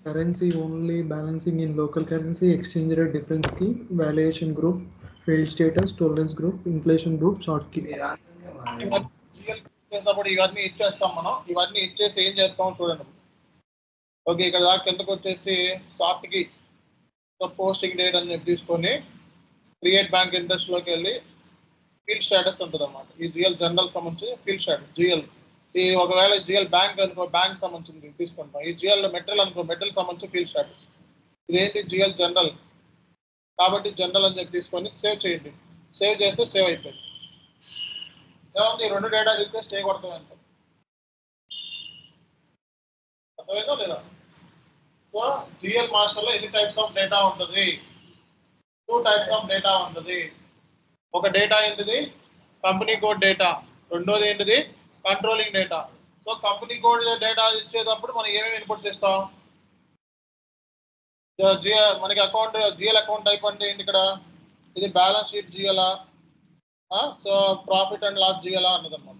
Currency only balancing in local currency, exchange rate difference key, valuation group, failed status, tolerance group, inflation group, short key. ఇవన్నీ ఇచ్చేస్తాం మనం. ఇవన్నీ ఇచ్చేసి ఏం చేస్తాం చూడండి. ఓకే, ఇక్కడ దాకా కిందకు వచ్చేసి సాఫ్ట్ కి పోస్టింగ్ డేట్ అని చెప్పి తీసుకొని క్రియేట్ బ్యాంక్ ఇంట్రెస్ట్ లోకి వెళ్ళి ఫీల్డ్ స్టేటస్ ఉంటుంది అన్నమాట. ఈ జిఎల్ జనరల్ సంబంధించి ఫీల్డ్ స్టేటస్ జిఎల్. ఈ ఒకవేళ జిఎల్ బ్యాంక్ అనుకో, బ్యాంక్ సంబంధించింది తీసుకుంటాం. ఈ జిఎల్ మెటీరియల్ అనుకో, మెటీరియల్ సంబంధించి ఫీల్డ్ స్టేటస్. ఇదేంటి? జిఎల్ జనరల్ కాబట్టి జనరల్ అని చెప్పి తీసుకొని సేవ్ చేయండి. సేవ్ చేస్తే సేవ్ అయిపోయింది. ఏముంది? ఈ రెండు డేటా చెప్తే సేవ్ కొడతాం అంతే. అర్థమైందా లేదా? సో జిఎల్ మాస్టర్ లో ఎన్ని టైప్స్ ఆఫ్ డేటా ఉంటుంది? 2 టైప్స్ ఆఫ్ డేటా ఉంటుంది. ఒక డేటా ఏంటిది? Company code data. రెండోది ఏంటిది controlling data. So company code data ఇచ్చేటప్పుడు మనం ఏమేమి ఇన్పుట్స్ ఇస్తాం? మనకి అకౌంట్ జిఎల్ అకౌంట్ టైప్ అంటే ఏంటి ఇక్కడ? ఇది బ్యాలెన్స్ షీట్ జిఎలా, సో ప్రాఫిట్ అండ్ లాస్ జిఎలా అన్నది అనమాట.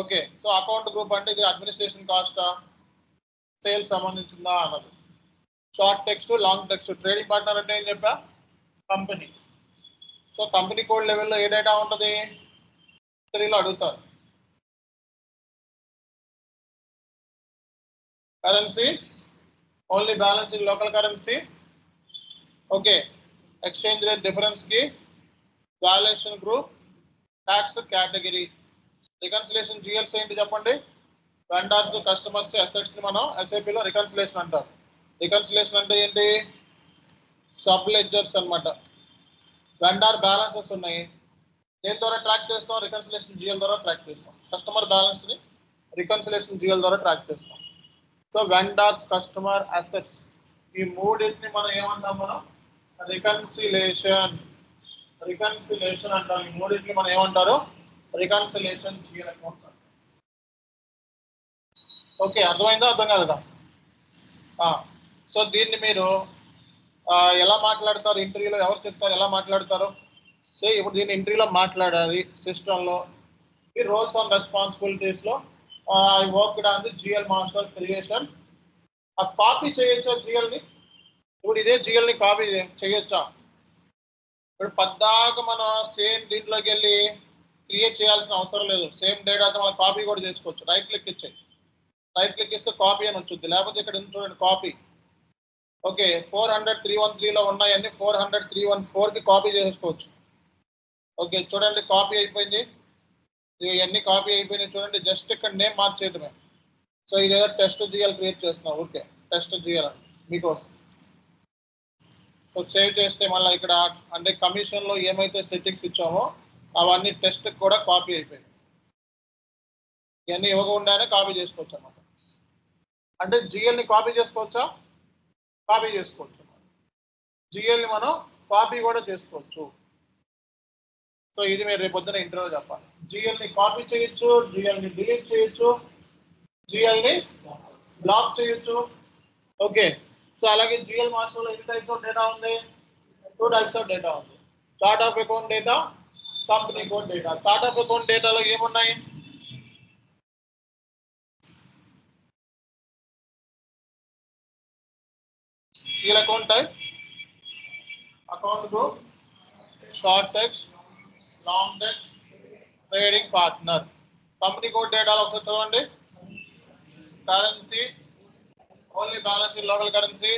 ఓకే, సో అకౌంట్ గ్రూప్ అంటే ఇది అడ్మినిస్ట్రేషన్ కాస్టా, సేల్స్ సంబంధించిందా అన్నది. Short text, long text. Trading partner అంటే ఏం చెప్పా? కంపెనీ. సో కంపెనీ కోడ్ లెవెల్లో ఏ డేటా ఉంటుంది? ఇంటర్వ్యూలో అడుగుతారు. Currency only balance in local currency. Okay, exchange rate difference కి valuation group, tax category. Reconciliation GLs ఏంటి చెప్పండి? వెండర్స్, కస్టమర్స్, అసెట్స్ ని మనం ఎస్ఐపిలో రికన్సిలేషన్ అంటారు. రికన్సిలేషన్ అంటే ఏంటి? సబ్ లెడ్జర్స్ అన్నమాట. వెండర్ బ్యాలెన్సెస్ ఉన్నాయి, దేని ద్వారా ట్రాక్ చేస్తాం? రికన్సిలేషన్ జిఎల్ ద్వారా ట్రాక్ చేస్తాం. కస్టమర్ బ్యాలెన్స్ ని రికన్సిలేషన్ జిఎల్ ద్వారా ట్రాక్ చేస్తాం. సో వెండర్స్, కస్టమర్, అసెట్స్, ఈ మూడింటిని మనం ఏమంటాం? మనం రికన్సిలేషన్ అంటాం. ఈ మూడింటిని మనం ఏమంటారు? రికన్సిలేషన్ జిఎల్ అకౌంట్స్ అంటాం. ఓకే, అర్థమైందా? అర్థం కాలేదా? సో దీన్ని మీరు ఎలా మాట్లాడతారు ఇంటర్వ్యూలో? ఎవరు చెప్తారు ఎలా మాట్లాడతారు? సో ఇప్పుడు దీన్ని ఇంటర్వ్యూలో మాట్లాడాలి. సిస్టంలో ఈ రోల్స్ అండ్ రెస్పాన్సిబిలిటీస్లో I worked on the GL master creation. ఆ కాపీ చేయొచ్చా జిఎల్ని? ఇప్పుడు ఇదే జిఎల్ని కాపీ చేయొచ్చా? ఇప్పుడు పద్దాక మనం సేమ్ దీంట్లోకి వెళ్ళి క్రియేట్ చేయాల్సిన అవసరం లేదు. సేమ్ డేటాతో మనం కాపీ కూడా చేసుకోవచ్చు. రైట్ క్లిక్ ఇచ్చేయి, రైట్ క్లిక్ ఇస్తే కాపీ అని వచ్చింది. లేకపోతే ఇక్కడ చూడండి కాపీ. ఓకే, 400-313లో ఉన్నాయన్నీ 400-314కి కాపీ చేసుకోవచ్చు. ఓకే చూడండి, కాపీ అయిపోయింది. ఇవన్నీ కాపీ అయిపోయినాయి చూడండి. జస్ట్ ఇక్కడ నేమ్ మార్చేయడమే. సో ఇదేదో టెస్ట్ జిఎల్ క్రియేట్ చేస్తున్నాం. ఓకే, టెస్ట్ జిఎల్ మీకోసం. సో సేవ్ చేస్తే మళ్ళీ ఇక్కడ అంటే కమిషన్లో ఏమైతే సెట్టింగ్స్ ఇచ్చామో అవన్నీ టెస్ట్ కూడా కాపీ అయిపోయాయి. ఇవన్నీ ఇవ్వకుండానే కాపీ చేసుకోవచ్చు అన్నమాట. అంటే జిఎల్ని కాపీ చేసుకోవచ్చా? కాపీ చేసుకోవచ్చు. జిఎల్ని మనం కాపీ కూడా చేసుకోవచ్చు. సో ఇది మీరు రేపు పొద్దున ఇంటర్వ్యూలో చెప్పాలి. జిఎల్ని కాపీ చేయొచ్చు, జిఎల్ని డిలీట్ చేయొచ్చు, జిఎల్ని బ్లాక్ చేయొచ్చు. ఓకే, సో అలాగే జిఎల్ మాస్టర్లో ఎన్ని టైప్స్ ఆఫ్ డేటా ఉంది? 2 టైప్స్ ఆఫ్ డేటా ఉంది. Chart of account data, company code data. Chart of account డేటాలో ఏమున్నాయి? GL account type, account group, short text, long text, trading partner. Company code డేటాలో ఒకసారి చూడండి. Currency only balance in local currency,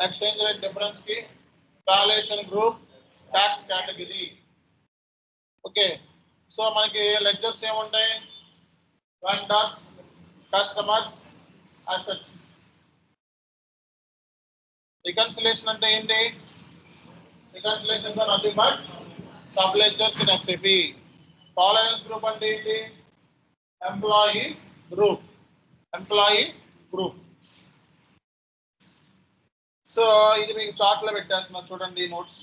exchange rate difference కి valuation group, tax category. Okay, so మనకి ledgers ఏముంటాయి? Vendors, customers, assets. Reconciliation అంటే ఏంటి? Reconciliations are nothing but subledgers in SAP. Tolerance group అంటే ఏంటి? Employee group. సో ఇది మీకు chart లో పెట్టేస్తున్నారు చూడండి నోట్స్.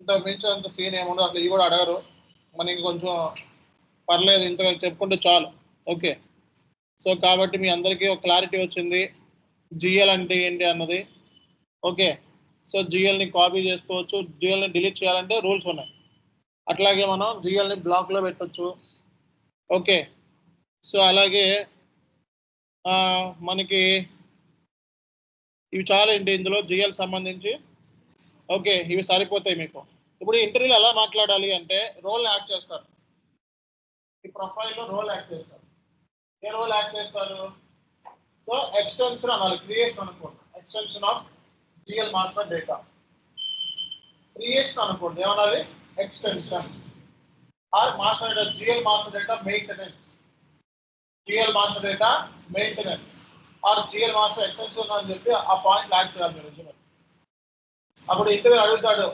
ఇంత మించి అంత సీన్ ఏముండదు అసలు. ఇవి కూడా అడగరు, మనకి కొంచెం పర్లేదు, ఇంత చెప్పుకుంటే చాలు. ఓకే, సో కాబట్టి మీ అందరికీ ఒక క్లారిటీ వచ్చింది జిఎల్ అంటే ఏంటి అన్నది. ఓకే, సో జిఎల్ని కాపీ చేసుకోవచ్చు, జిఎల్ని డిలీట్ చేయాలంటే రూల్స్ ఉన్నాయి. అట్లాగే మనం జిఎల్ని బ్లాక్లో పెట్టచ్చు. ఓకే, సో అలాగే మనకి ఇవి చాలా ఏంటి ఇందులో జిఎల్ సంబంధించి. ఓకే, ఇవి సరిపోతాయి మీకు. ఇప్పుడు ఇంటర్వ్యూలో ఎలా మాట్లాడాలి అంటే రోల్ యాడ్ చేస్తారు. ఈ ప్రొఫైల్లో రోల్ యాడ్ చేస్తారు. ఏ రోల్ యాడ్ చేస్తారు? సో ఎక్స్టెన్షన్ అనాలి, క్రియేషన్ అనుకోండి. Extension of GL master data. Creation అనుకోండి, ఏమనాలి? Extension. Or master data, GL master data maintenance. GL master data maintenance or GL master extension అని చెప్పి ఆ పాయింట్ యాడ్ చేయాలి మీరు రెజ్యూమే. అప్పుడు ఇంటర్వ్యూ అడుగుతాడు,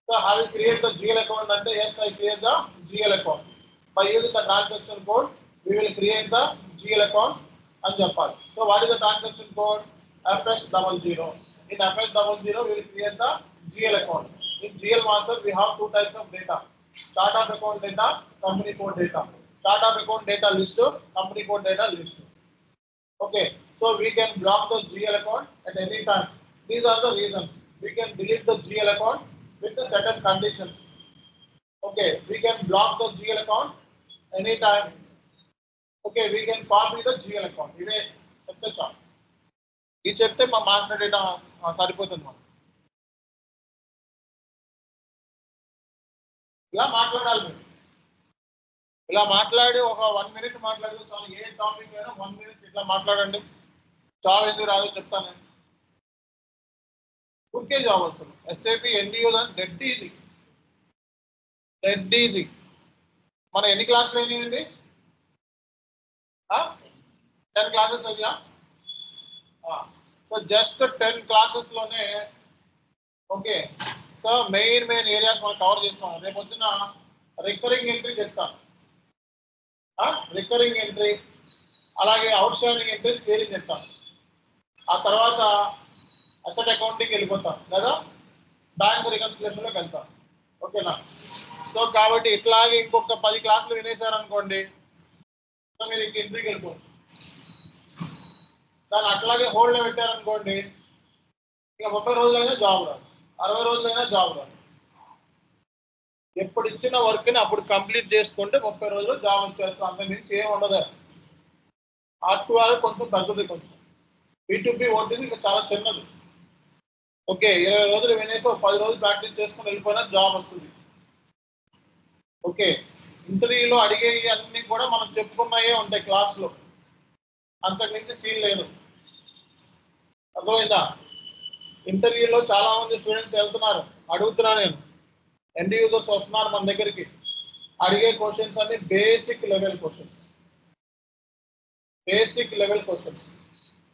so have you create the GL account అంటే yes I create the GL account. By using the transaction code we will create the GL account అని చెప్పాలి. So what is the transaction code? FS00. In FS00 we will create the GL account. In GL master we have 2 types of data. Chart of account data, company code data. Chart of account data list, company code data list. Okay, so we can block the GL account at any time. These are the reasons. We can delete the GL account with the certain conditions. Okay, we can block the GL account anytime. Okay, we can copy the GL account. ఇదే చెప్తే చాలు. ఇది చెప్తే మా master data సరిపోతుంది మనం. ఇలా మాట్లాడాలి మీరు. ఇలా మాట్లాడి ఒక 1 minute మాట్లాడితే చాలు. ఏ టాపిక్ అయినా 1 minute ఇట్లా మాట్లాడండి. చాలు ఎందుకు రాదో చెప్తాను. ఊరికే జాబ్ వస్తుంది. SAP NDU dead easy. Dead easy. మన ఎన్ని క్లాసులు అయినాయండి? 10 క్లాసెస్ అయ్యా. సో జస్ట్ 10 క్లాసెస్లోనే ఓకే. సో మెయిన్ ఏరియాస్ మనం కవర్ చేస్తాం. రేపు పొద్దున రికరింగ్ ఎంట్రీ చెప్తాను. రికరింగ్ ఎంట్రీ అలాగే అవుట్ స్టాండింగ్ ఎంట్రీ స్కేలింగ్ చెప్తాను. ఆ తర్వాత అసెట్ అకౌంటింగ్కి వెళ్ళిపోతాం లేదా బ్యాంక్ రికన్సిలేషన్లోకి వెళ్తాం. ఓకేనా? సో కాబట్టి ఇట్లాగే ఇంకొక 10 క్లాసులు వినేశారనుకోండి, సో మీరు ఇంక ఎంట్రీకి వెళ్ళిపోవచ్చు. దాన్ని అట్లాగే హోల్డ్లో పెట్టారనుకోండి, ఇక 30 రోజులైనా జాబ్ రాదు, 60 రోజులైనా జాబ్ రాదు. ఎప్పుడు ఇచ్చిన వర్క్ని అప్పుడు కంప్లీట్ చేసుకుంటే 30 రోజులు జాబ్ వచ్చేస్తాం. అంత మించి ఏమి ఉండదు. R2R కొంచెం పెద్దది, కొంచెం B2B ఓటీది ఇంకా చాలా చిన్నది. ఓకే, 20 రోజులు వినేసి ఒక 10 రోజులు ప్రాక్టీస్ చేసుకుని వెళ్ళిపోయినా జాబ్ వస్తుంది. ఓకే, ఇంటర్వ్యూలో అడిగేవి అన్నీ కూడా మనం చెప్పుకున్నాయే ఉంటాయి క్లాస్లో, అంతకుమించి సీన్ లేదు. అర్థమైందా? ఇంటర్వ్యూలో చాలా మంది స్టూడెంట్స్ వెళ్తున్నారు, అడుగుతున్నా నేను, ఎండ్ యూజర్స్ వస్తున్నారు మన దగ్గరికి, అడిగే క్వశ్చన్స్ అన్ని basic level questions, basic level questions,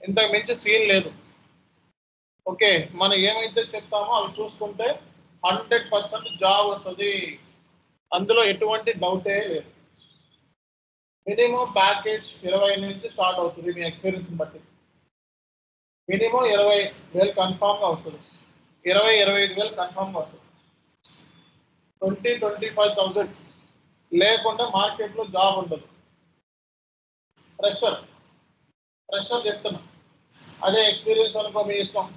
ఇంతకు మించి సీన్ లేదు. ఓకే, మనం ఏమైతే చెప్తామో అవి చూసుకుంటే 100% జాబ్ వస్తుంది, అందులో ఎటువంటి డౌటే లేదు. మినిమం ప్యాకేజ్ 20 నుంచి స్టార్ట్ అవుతుంది మీ ఎక్స్పీరియన్స్ని బట్టి. మినిమం 20,000 కన్ఫామ్గా వస్తుంది, 20-25,000 కన్ఫామ్గా వస్తుంది. 20-25,000 లేకుండా మార్కెట్లో జాబ్ ఉండదు. ప్రెషర్ చెప్తున్నా. అదే ఎక్స్పీరియన్స్ అనుకో మీ ఇష్టం.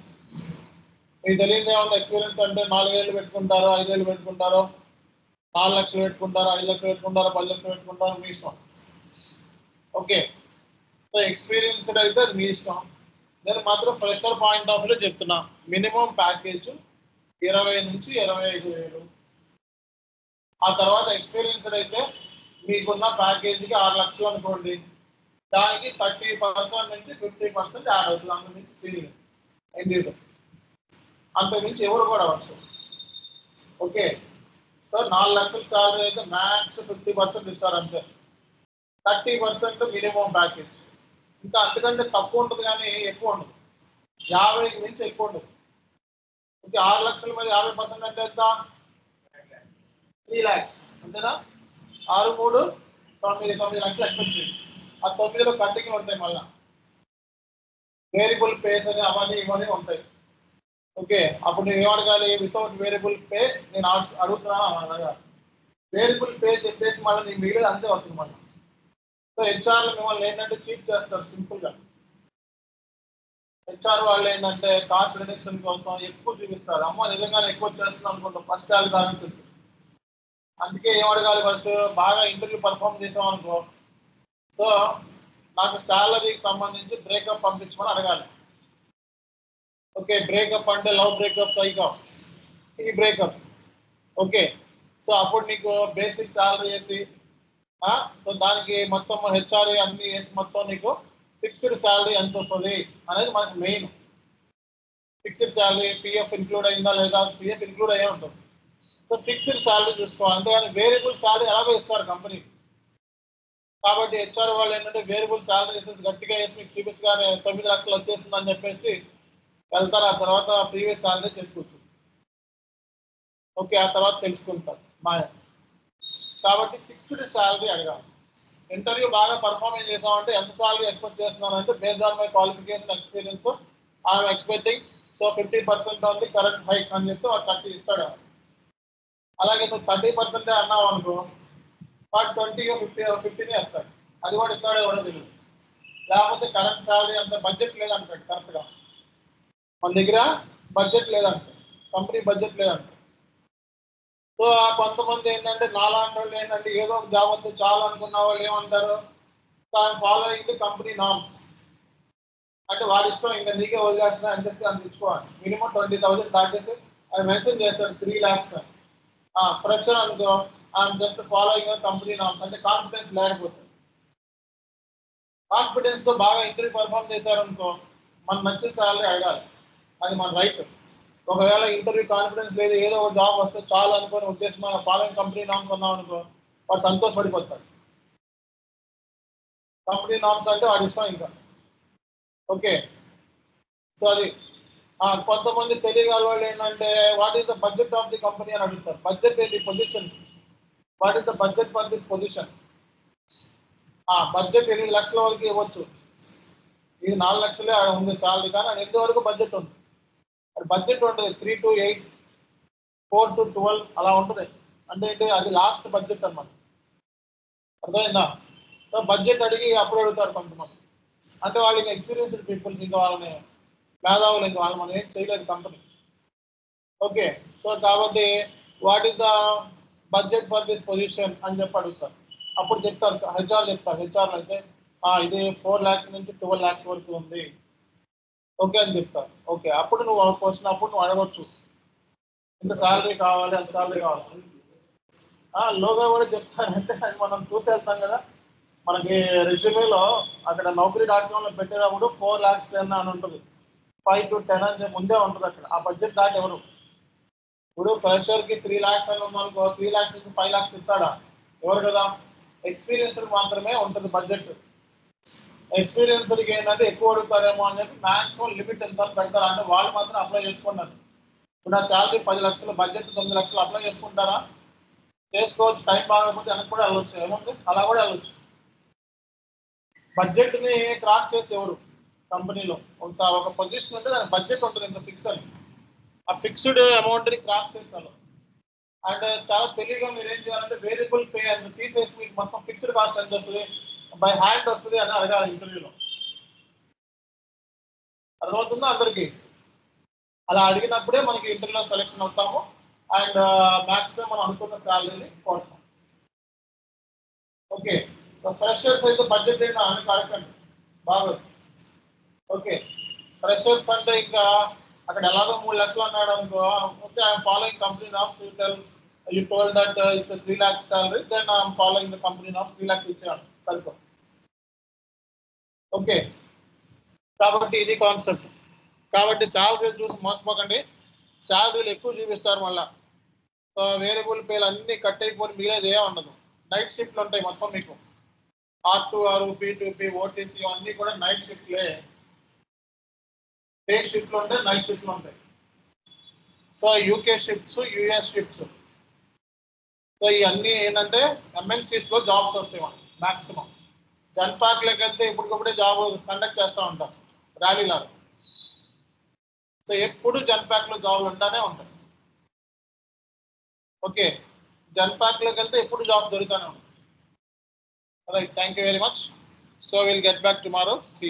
మీకు తెలియదే ఉంది, ఎక్స్పీరియన్స్ అంటే 4,000 పెట్టుకుంటారో 5,000 పెట్టుకుంటారో, 4 లక్షలు పెట్టుకుంటారో 5 లక్షలు పెట్టుకుంటారో 10 లక్షలు పెట్టుకుంటారో మీ ఇష్టం. ఓకే, సో ఎక్స్పీరియన్స్డ్ అయితే అది మీ ఇష్టం. నేను మాత్రం ఫ్రెషర్ పాయింట్ ఆఫ్ వ్యూలో చెప్తున్నా. మినిమం ప్యాకేజ్ 20 నుంచి 25,000. ఆ తర్వాత ఎక్స్పీరియన్స్డ్ అయితే మీకున్న ప్యాకేజీకి 6 లక్షలు అనుకోండి, దానికి 30% నుంచి 50% యాడ్ అవుతుంది. అంత నుంచి సీనియర్ ఎండిలో అంతకుమించి ఎవరు కూడా అవసరం. ఓకే, సో 4 లక్షల శాలరీ అయితే మ్యాక్స్ 50% ఇస్తారు అంతే. 30% మినిమం ప్యాకేజ్. ఇంకా అంతకంటే తక్కువ ఉంటుంది కానీ ఎక్కువ ఉండదు, 50కి మించి ఎక్కువ ఉండదు. ఇంకా 6 లక్షల మీద 50% అంటే ఎంత? 3 lakhs అంతేనా? 6, 3, 9 లక్షలు ఎక్స్పెక్ట్ చేయండి. ఆ 9లో కటింగ్లు ఉంటాయి, మళ్ళీ వేరియబుల్ పేస్ అని అవన్నీ ఇవన్నీ ఉంటాయి. ఓకే, అప్పుడు నేను ఏమడగాలి? వితౌట్ వేరియబుల్ పే నేను అడుగుతున్నాను అనగా, వేరియబుల్ పే చెప్పేసి మళ్ళీ నేను మిగిలిన అంతే వస్తుంది మళ్ళీ. సో హెచ్ఆర్లు మిమ్మల్ని ఏంటంటే చీట్ చేస్తారు సింపుల్గా. హెచ్ఆర్ వాళ్ళు ఏంటంటే కాస్ట్ రిడక్షన్ కోసం ఎక్కువ చూపిస్తారు. అమ్మ నిజంగానే ఎక్కువ చేస్తున్నాం అనుకుంటాం, ఫస్ట్ శాలరీ రాని తెలుసు. అందుకే ఏం అడగాలి? ఫస్ట్ బాగా ఇంటర్వ్యూ పర్ఫామ్ చేసాం అనుకో, సో నాకు శాలరీకి సంబంధించి బ్రేకప్ పంపించమని అడగాలి. ఓకే, బ్రేకప్ అంటే లవ్ బ్రేకప్, సైకప్, ఈ బ్రేకప్స్. ఓకే, సో అప్పుడు నీకు బేసిక్ శాలరీ వేసి, సో దానికి మొత్తం హెచ్ఆర్ అన్ని వేసి మొత్తం నీకు ఫిక్స్డ్ శాలరీ ఎంత వస్తుంది అనేది మనకు main. Fixed salary PF include అయిందా లేదా? పిఎఫ్ ఇంక్లూడ్ అయ్యే ఉంటుంది. సో ఫిక్స్డ్ శాలరీ చూసుకోవాలి, అంతేగాని వేరియబుల్ శాలరీ ఎలాగో ఇస్తారు కంపెనీ. కాబట్టి హెచ్ఆర్ వాళ్ళు ఏంటంటే వేరియబుల్ శాలరీ వేసేసి గట్టిగా వేసి మీకు చూపించగానే 9 లక్షలు వచ్చేస్తుంది అని చెప్పేసి వెళ్తారు. ఆ తర్వాత ప్రీవియస్ శాలరీ తెలుసుకుంటుంది. ఓకే, ఆ తర్వాత తెలుసుకుంటారు మాయ. కాబట్టి ఫిక్స్డ్ శాలరీ అడగాలి. ఇంటర్వ్యూ బాగా పర్ఫార్మెన్స్ చేసామంటే ఎంత శాలరీ ఎక్స్పెక్ట్ చేస్తున్నానంటే based on my qualification experience I'm expecting so 50% on the current hike అని చెప్తే వాడు 30 ఇస్తాడు. అలాగే నువ్వు 30% అన్నావు అనుకో, వాడు 20 15 వేస్తాడు. అది కూడా ఇస్తాడో కూడా తెలియదు. లేకపోతే కరెంట్ శాలరీ అంత బడ్జెట్ లేదంటాడు కరెక్ట్గా. మన దగ్గర బడ్జెట్ లేదంటాడు, కంపెనీ బడ్జెట్ లేదంటాడు. సో కొంతమంది ఏంటంటే నాలాంటి వాళ్ళు ఏంటంటే ఏదో ఒక జాబ్ వస్తే చాలు అనుకున్న వాళ్ళు ఏమంటారు, ఫాలోయింగ్ ది కంపెనీ నార్మ్స్. అంటే వాడి ఇష్టం, ఇంకా నీకే వదిలేస్తున్నా ఎంత ఇస్తే అంత ఇచ్చుకోవాలి. మినిమం 20,000 దాటేసి అది మెన్షన్ చేస్తారు 3 lakhs. ఫ్రెషర్ అనుకో, జస్ట్ ఫాలోయింగ్ కంపెనీ నార్మ్స్. అంటే కాన్ఫిడెన్స్ లేకపోతే, కాన్ఫిడెన్స్ తో బాగా ఇంటర్వ్యూ పర్ఫామ్ చేశారనుకో మన నచ్చిన శాలరీ అడగాలి, అది మన రైట్. ఒకవేళ ఇంటర్వ్యూ కాన్ఫిడెన్స్ లేదు, ఏదో ఒక జాబ్ వస్తే చాలు అనుకుని ఉద్దేశం ఫాలోయింగ్ కంపెనీ నామ్స్ అన్నాం అనుకో, వాడు సంతోషపడిపోతాడు. కంపెనీ నామ్స్ అంటే వాడి ఇష్టం ఇంకా. ఓకే, సో అది కొంతమంది తెలియగల వాళ్ళు ఏంటంటే what is the budget of the company అని అడుగుతారు. బడ్జెట్ ఏంటి, position. What is the budget for this position. Budget 8 లక్షల వరకు ఇవ్వచ్చు, ఇది 4 లక్షలే ఉంది శాలరీ, కానీ అది 8 వరకు బడ్జెట్ ఉంది. బడ్జెట్ ఉంటుంది 3 to 8, 4 to 12 అలా ఉంటుంది. అంటే అది లాస్ట్ బడ్జెట్ అన్నమాట. అర్థమైందా? సో బడ్జెట్ అడిగి అప్పుడు అడుగుతారు కొంతమంది. అంటే వాళ్ళకి ఎక్స్పీరియన్స్డ్ పీపుల్స్, ఇంకా వాళ్ళని మేధావులు, ఇంకా వాళ్ళు మనం ఏం చేయలేదు కంపెనీ. ఓకే, సో కాబట్టి what is the budget for this position అని చెప్పి అడుగుతారు. అప్పుడు చెప్తారు, హెచ్ఆర్ చెప్తారు. హెచ్ఆర్ అయితే ఇది 4 lakhs నుంచి 12 lakhs వరకు ఉంది, ఓకే అని చెప్తారు. ఓకే, అప్పుడు నువ్వు క్వశ్చన్ అప్పుడు నువ్వు అడగొచ్చు, ఇంత శాలరీ కావాలి, అంత శాలరీ కావాలి. లోగా కూడా చెప్తారంటే అది మనం చూసి వెళ్తాం కదా. మనకి రెజ్యూమేలో అక్కడ Naukri.com లో పెట్టేటప్పుడు 4 lakhs అని ఉంటుంది, 5 to 10 అని ముందే ఉంటుంది అక్కడ. ఆ బడ్జెట్ దాటి ఎవరు, ఇప్పుడు ఫ్రెషర్కి 3 lakhs అని ఉందనుకో, 3 lakhs నుంచి 5 lakhs ఇస్తాడా, ఎవరు కదా. ఎక్స్పీరియన్స్డ్ మాత్రమే ఉంటుంది బడ్జెట్. ఎక్స్పీరియన్స్డ్కి ఏంటంటే ఎక్కువ అడుగుతారేమో అని చెప్పి మ్యాక్సిమం లిమిట్ ఎంత పెడతారు, అంటే వాళ్ళు మాత్రం అప్లై చేసుకున్నారు. ఇప్పుడు నా శాలరీ 10 లక్షలు, బడ్జెట్ 9 లక్షలు, అప్లై చేసుకుంటారా? చేసుకోవచ్చు. టైం బాగకపోతే వెనక్కి కూడా వెళ్ళొచ్చు, ఏముంది అలా కూడా వెళ్ళొచ్చు. బడ్జెట్ని క్రాస్ చేసి ఎవరు కంపెనీలో ఒక పొజిషన్ ఉంటే దాని బడ్జెట్ ఉంటుంది, ఇంత ఫిక్స్ అని. ఆ ఫిక్స్డ్ అమౌంట్ని క్రాస్ చేస్తారు. అండ్ చాలా తెలివిగా మీరు ఏం చేయాలంటే వేరియబుల్ పే అంత తీసేసి మీకు మొత్తం ఫిక్స్డ్ కాస్ట్ ఎంత వస్తుంది, బై హ్యాండ్ వస్తుంది అని అడగాలి ఇంటర్వ్యూలో. అర్థమవుతుందా అందరికీ? అలా అడిగినప్పుడే మనకి ఇంటర్వ్యూలో సెలెక్షన్ అవుతాము. అండ్ మ్యాక్సిమం మనం అనుకున్న శాలరీని కొడతాం. ఓకే, ఫ్రెషర్స్ అయితే బడ్జెట్ అయినా అని కరెక్ట్ బాగా. ఓకే, ఫ్రెషర్స్ అంటే ఇంకా అక్కడ ఎలాగో 3 లక్షలు అన్నాడు అనుకో, okay I'm following company norms, you told that it's 3 lakhs salary, then I'm following the company norms, 3 lakhs ఇచ్చాను సరిపో. ఓకే, కాబట్టి ఇది కాన్సెప్ట్. కాబట్టి శాలరీలు చూసి మోసపోకండి, శాలరీలు ఎక్కువ చూపిస్తారు మళ్ళా. సో వేరియబుల్ పేలు అన్నీ కట్ అయిపోయి మిగిలేదు ఏ ఉండదు. నైట్ షిఫ్ట్లు ఉంటాయి మొత్తం మీకు, R2R, P2P, OTC అన్నీ కూడా నైట్ షిఫ్ట్లే. డే షిఫ్ట్లు ఉంటాయి, నైట్ షిఫ్ట్లు ఉంటాయి. So UK shifts, US shifts. So ఇవన్నీ ఏంటంటే MNCs లో జాబ్స్ వస్తాయి మనకి మ్యాక్సిమం. జన్పాక్లోకి వెళ్తే ఇప్పటికప్పుడే జాబ్ కండక్ట్ చేస్తూ ఉంటారు ర్యాలీలాగా. సో ఎప్పుడు జన్పాక్లో జాబ్లు ఉంటానే ఉంటాయి. ఓకే, జన్పాక్లోకి వెళ్తే ఎప్పుడు జాబ్ దొరుకుతూనే ఉంటాయి. Right, thank you very much. So will get back tomorrow. See.